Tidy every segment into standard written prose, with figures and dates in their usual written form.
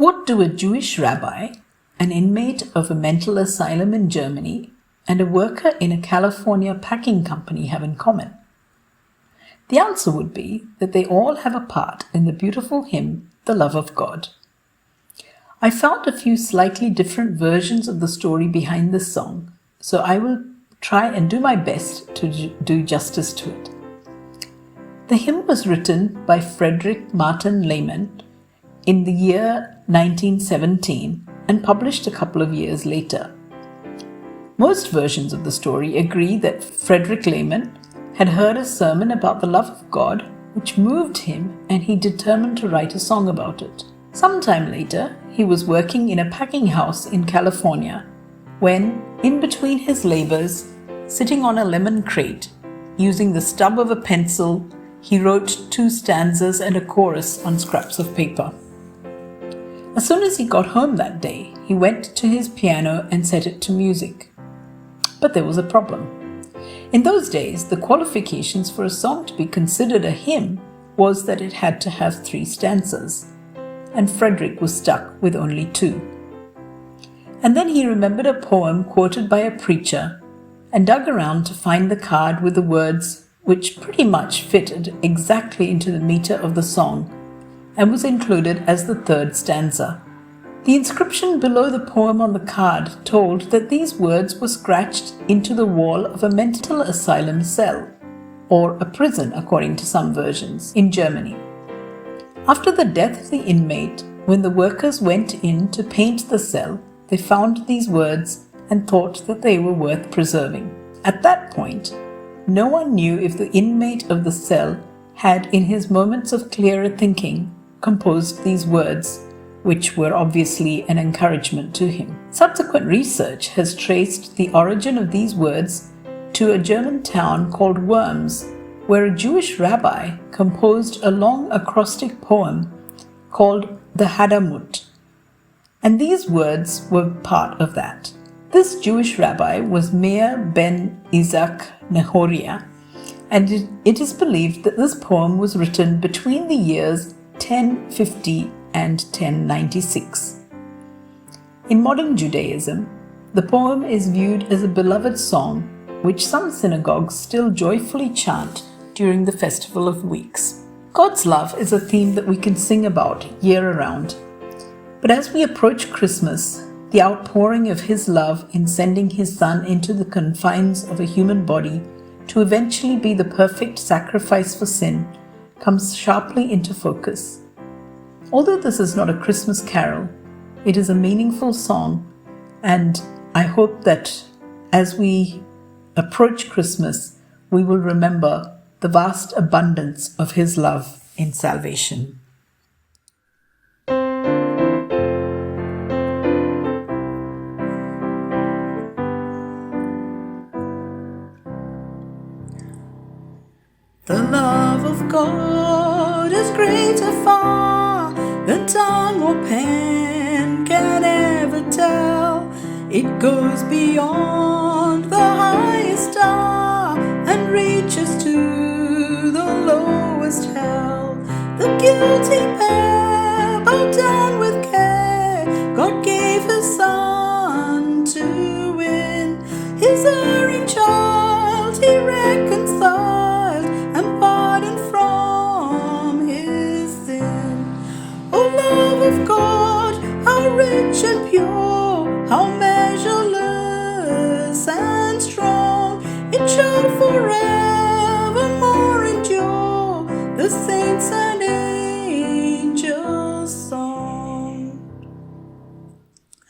What do a Jewish rabbi, an inmate of a mental asylum in Germany, and a worker in a California packing company have in common? The answer would be that they all have a part in the beautiful hymn, The Love of God. I found a few slightly different versions of the story behind this song, so I will try and do my best to do justice to it. The hymn was written by Frederick Martin Lehman in the year 1917 and published a couple of years later. Most versions of the story agree that Frederick Lehman had heard a sermon about the love of God, which moved him, and he determined to write a song about it. Sometime later, he was working in a packing house in California when, in between his labors, sitting on a lemon crate, using the stub of a pencil, he wrote 2 stanzas and a chorus on scraps of paper. As soon as he got home that day, he went to his piano and set it to music. But there was a problem. In those days, the qualifications for a song to be considered a hymn was that it had to have 3 stanzas, and Frederick was stuck with only 2. And then he remembered a poem quoted by a preacher and dug around to find the card with the words which pretty much fitted exactly into the meter of the song and was included as the 3rd stanza. The inscription below the poem on the card told that these words were scratched into the wall of a mental asylum cell, or a prison according to some versions, in Germany. After the death of the inmate, when the workers went in to paint the cell, they found these words and thought that they were worth preserving. At that point, no one knew if the inmate of the cell had, in his moments of clearer thinking, composed these words, which were obviously an encouragement to him. Subsequent research has traced the origin of these words to a German town called Worms, where a Jewish rabbi composed a long acrostic poem called the Hadamut, and these words were part of that. This Jewish rabbi was Meir ben Isaac Nehoria, and it is believed that this poem was written between the years 1050 and 1096. In modern Judaism, the poem is viewed as a beloved song which some synagogues still joyfully chant during the Festival of Weeks. God's love is a theme that we can sing about year-round. But as we approach Christmas, the outpouring of His love in sending His Son into the confines of a human body to eventually be the perfect sacrifice for sin comes sharply into focus. Although this is not a Christmas carol, it is a meaningful song, and I hope that as we approach Christmas, we will remember the vast abundance of His love in salvation. The love of God is greater far than tongue or pen can ever tell. It goes beyond the highest star and reaches to the lowest hell. The guilty pair bowed down with care. God gave His Son to win. His erring child He reconciled and pardoned from his sin. O love of God, how rich and pure, how measureless and strong, it shall forevermore endure, the saints and angels' song.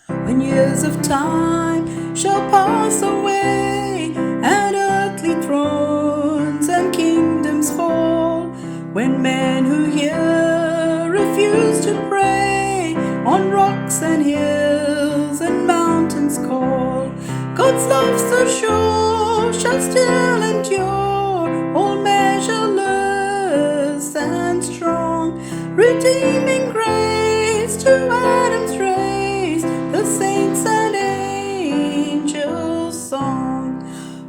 When years of time shall pass away, and earthly thrones and kingdoms fall, when men who hear refuse to pray, on rocks and hills and mountains call, God's love so sure shall still endure, all measureless and strong, redeeming grace to Adam's race, the saints and angels' song.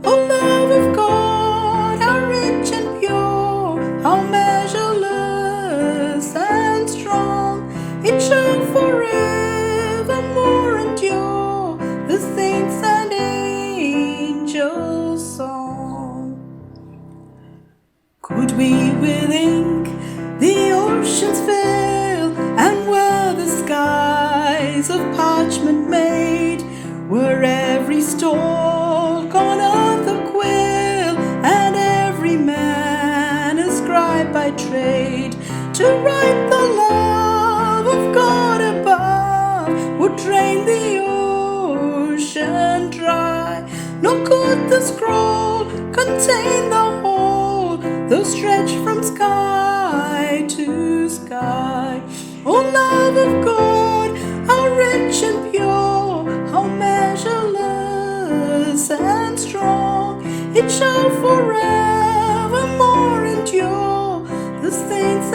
O love of God, how rich and pure, how measureless and strong, it shall forever were every stalk on earth a quill, and every man a scribe by trade, to write the love of God above would drain the ocean dry, nor could the scroll contain the whole, though stretched from sky to sky. O love of God, how rich and pure, how measureless and strong, it shall forevermore endure. The saints